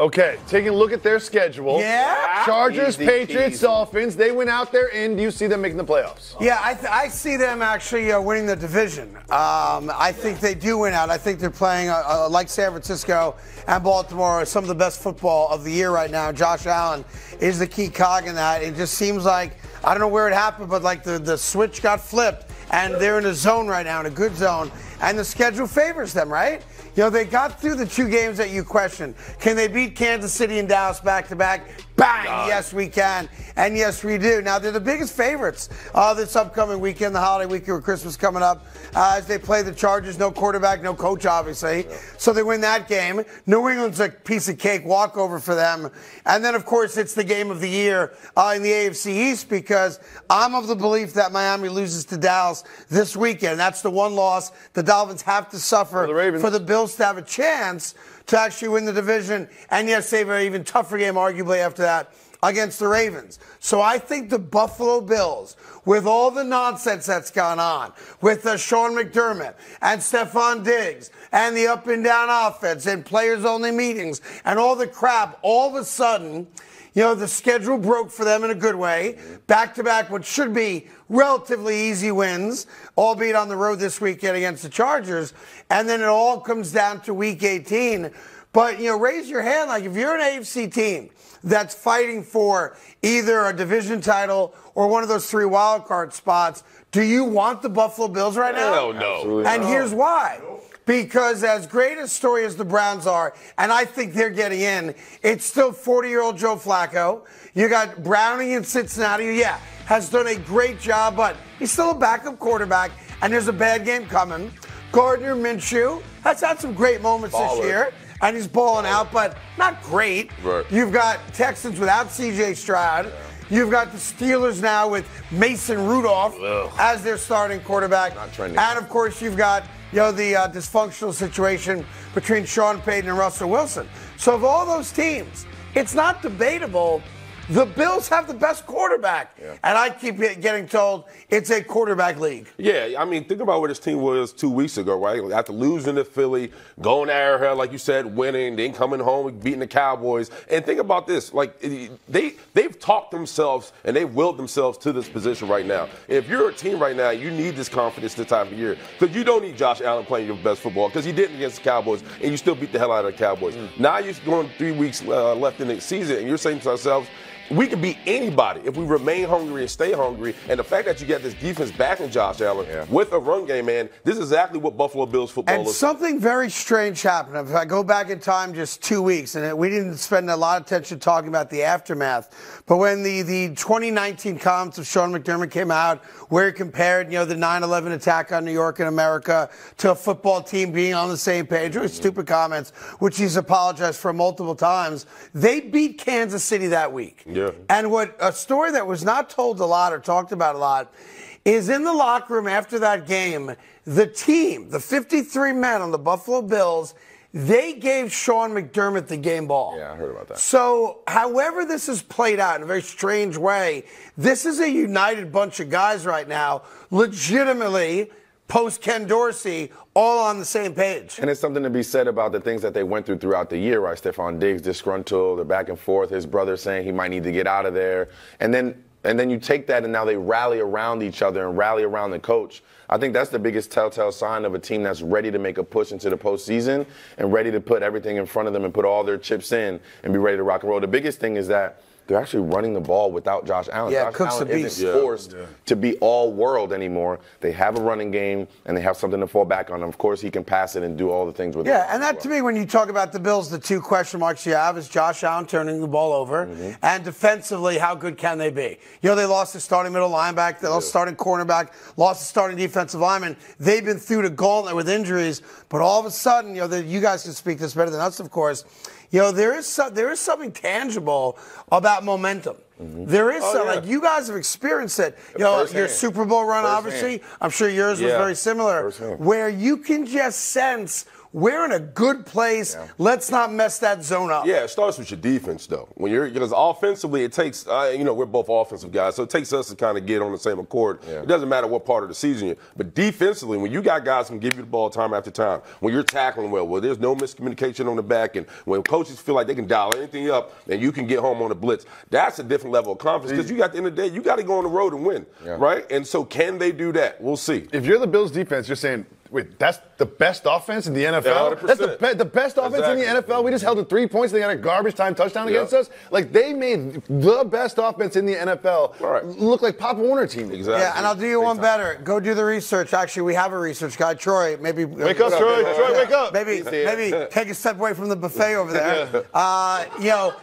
Okay, taking a look at their schedule. Yeah. Chargers, Easy, Patriots, easy. Dolphins. They went out there, and do you see them making the playoffs? Yeah, I see them actually winning the division. I think they do win out. I think they're playing like San Francisco and Baltimore, some of the best football of the year right now. Josh Allen is the key cog in that. It just seems like, I don't know where it happened, but like the switch got flipped, and they're in a zone right now, in a good zone, and the schedule favors them, right? You know, they got through the two games that you questioned. Can they beat Kansas City and Dallas back-to-back? Bang! God. Yes, we can. And yes, we do. Now, they're the biggest favorites this upcoming weekend, the holiday weekend with Christmas coming up, as they play the Chargers. No quarterback, no coach, obviously. Yeah. So they win that game. New England's a piece of cake walkover for them. And then, of course, it's the game of the year in the AFC East, because I'm of the belief that Miami loses to Dallas this weekend. That's the one loss the Dolphins have to suffer for the Bills to have a chance to actually win the division. And yes, they have an even tougher game, arguably, after that against the Ravens. So I think the Buffalo Bills, with all the nonsense that's gone on, with Sean McDermott and Stephon Diggs and the up and down offense and players-only meetings and all the crap, all of a sudden, you know, the schedule broke for them in a good way. Back-to-back what should be relatively easy wins, albeit on the road this weekend against the Chargers. And then it all comes down to Week 18. But, you know, raise your hand. Like, if you're an AFC team that's fighting for either a division title or one of those 3 wild card spots, do you want the Buffalo Bills right now? Hell no. Absolutely. And here's why. Because as great a story as the Browns are, and I think they're getting in, it's still 40-year-old Joe Flacco. You got Browning in Cincinnati, yeah, has done a great job, but he's still a backup quarterback, and there's a bad game coming. Gardner Minshew has had some great moments this year, and he's balling out, but not great. Right. You've got Texans without C.J. Stroud. Yeah. You've got the Steelers now with Mason Rudolph as their starting quarterback. And, of course, you've got, you know, the dysfunctional situation between Sean Payton and Russell Wilson. So of all those teams, it's not debatable. The Bills have the best quarterback. Yeah. And I keep getting told it's a quarterback league. Yeah, I mean, think about where this team was 2 weeks ago, right? After losing to Philly, going to Arrowhead, like you said, winning, then coming home, beating the Cowboys. And think about this. Like, they've talked themselves and they've willed themselves to this position right now. If you're a team right now, you need this confidence this time of year. Because you don't need Josh Allen playing your best football, because he didn't against the Cowboys, and you still beat the hell out of the Cowboys. Now you're going 3 weeks left in the season, and you're saying to ourselves, we can beat anybody if we remain hungry and stay hungry. And the fact that you get this defense backing Josh Allen with a run game, man, this is exactly what Buffalo Bills football is. And something very strange happened. If I go back in time just 2 weeks, and we didn't spend a lot of attention talking about the aftermath, but when the 2019 comments of Sean McDermott came out, where he compared, you know, the 9/11 attack on New York and America to a football team being on the same page, really stupid comments, which he's apologized for multiple times, they beat Kansas City that week. Yeah. And what a story that was not told a lot or talked about a lot is in the locker room after that game, the team, the 53 men on the Buffalo Bills, they gave Sean McDermott the game ball. Yeah, I heard about that. So, however this is played out in a very strange way, this is a united bunch of guys right now, legitimately, post Ken Dorsey, all on the same page. And it's something to be said about the things that they went throughout the year, right? Stephon Diggs disgruntled, they're back and forth, his brother saying he might need to get out of there. And then you take that and now they rally around each other and rally around the coach. I think that's the biggest telltale sign of a team that's ready to make a push into the postseason and ready to put everything in front of them and put all their chips in and be ready to rock and roll. The biggest thing is that they're actually running the ball without Josh Allen. Yeah, Josh Cook's Allen a beast. isn't forced to be all world anymore. They have a running game, and they have something to fall back on. Of course, he can pass it and do all the things with it. Yeah, and that to me, when you talk about the Bills, the two question marks you have is Josh Allen turning the ball over, and defensively, how good can they be? You know, they lost their starting middle linebacker, they lost starting cornerback, lost the starting defensive lineman. They've been through the gauntlet with injuries, but all of a sudden, you know, you guys can speak this better than us, of course. You know, there is something tangible about momentum. There is something. Like, you guys have experienced it. You know, your Super Bowl run, obviously. I'm sure yours was very similar. Where you can just sense we're in a good place. Yeah. Let's not mess that zone up. Yeah, it starts with your defense, though. Because offensively, it takes, we're both offensive guys, so it takes us to kind of get on the same accord. Yeah. It doesn't matter what part of the season you're. But defensively, when you got guys who can give you the ball time after time, when you're tackling well, there's no miscommunication on the back end, when coaches feel like they can dial anything up and you can get home on the blitz, that's a different level of confidence because you got, at the end of the day, you got to go on the road and win, right? And so can they do that? We'll see. If you're the Bills defense, you're saying, wait, that's the best offense in the NFL? Yeah, that's the best offense in the NFL? We just held to 3 points. They got a garbage time touchdown against us? Like, they made the best offense in the NFL look like Pop Warner team. Exactly. Yeah, and I'll do you one better. Go do the research. Actually, we have a research guy. Troy, maybe. Wake up, Troy. Troy, wake up. Maybe take a step away from the buffet over there.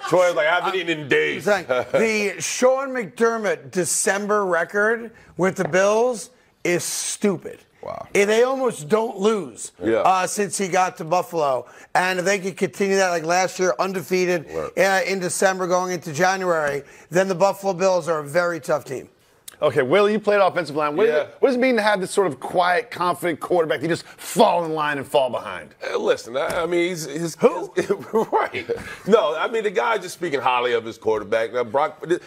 Troy's like, I haven't eaten in days. The Sean McDermott December record with the Bills is stupid. Wow. They almost don't lose since he got to Buffalo. And if they could continue that like last year, undefeated in December going into January, then the Buffalo Bills are a very tough team. Okay, Willie, you played offensive line. What does it mean to have this sort of quiet, confident quarterback that just fall in line and fall behind? Listen, I mean, who? Right. No, I mean, the guy just speaking highly of his quarterback.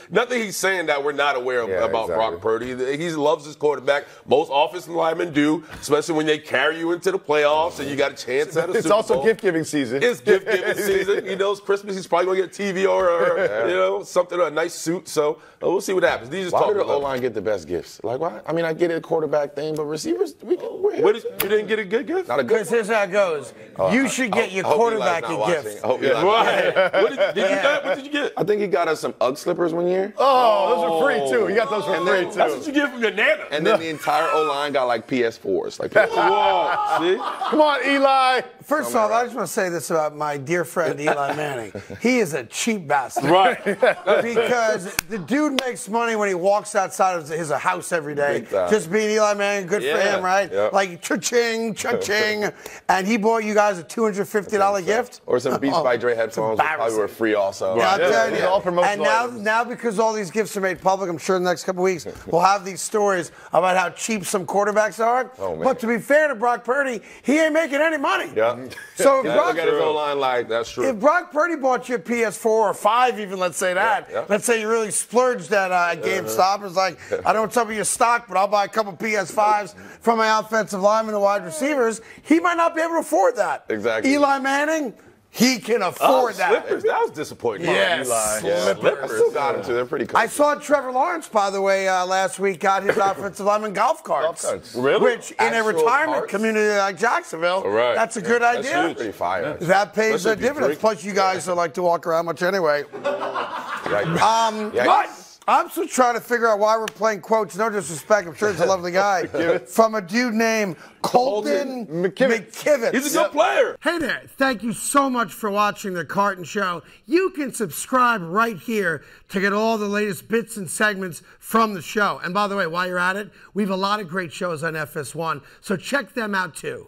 Nothing he's saying that we're not aware of about Brock Purdy. He loves his quarterback. Most offensive linemen do, especially when they carry you into the playoffs and you got a chance at a Super Bowl. It's also gift-giving season. It's gift-giving season. It's Christmas. He's probably going to get a TV or something, a nice suit. So we'll see what happens. These just talk about O-line get the best gifts. Like, why? I mean, I get it, a quarterback thing, but receivers, you didn't get a good gift? Not a good. Because here's how it goes. You should get your quarterback a gift. What did you get? I think he got us some UGG slippers one year. Oh, those are free, too. He got those for free, too. That's what you get from your nana. And then the entire O-line got, like, PS4s. Like, whoa, see? Come on, Eli. First off, I just want to say this about my dear friend Eli Manning. He is a cheap bastard. Right. Because the dude makes money when he walks outside of his house every day. Just being Eli Manning, good for him, right? Yep. Like, cha-ching, cha-ching. And he bought you guys a $250 gift. Or some Beats by Dre headphones that probably were free also. Yeah, I'm telling you. And now because all these gifts are made public, I'm sure in the next couple of weeks, we'll have these stories about how cheap some quarterbacks are. Oh, man. But to be fair to Brock Purdy, he ain't making any money. Yeah. So if look at his O-line like, that's true. If Brock Purdy bought you a PS4 or 5 even, let's say that, let's say you really splurged at GameStop, it's like, I don't tell you your stock, but I'll buy a couple PS5s from my offensive linemen and wide receivers, he might not be able to afford that. Exactly. Eli Manning, he can afford that. Slippers, that was disappointing. Yes, Eli. slippers. I still got them too. They're pretty cool. I saw Trevor Lawrence, by the way, last week got his offensive lineman golf carts. Really? Which, in a retirement community like Jacksonville, that's a good idea. That's pretty fire. That pays a dividend. Plus, you guys like to walk around much anyway. I'm still trying to figure out why we're playing quotes. No disrespect, I'm sure he's a lovely guy. From a dude named Colton McKivitz. He's a good player. Hey there, thank you so much for watching The Carton Show. You can subscribe right here to get all the latest bits and segments from the show. And by the way, while you're at it, we have a lot of great shows on FS1, so check them out too.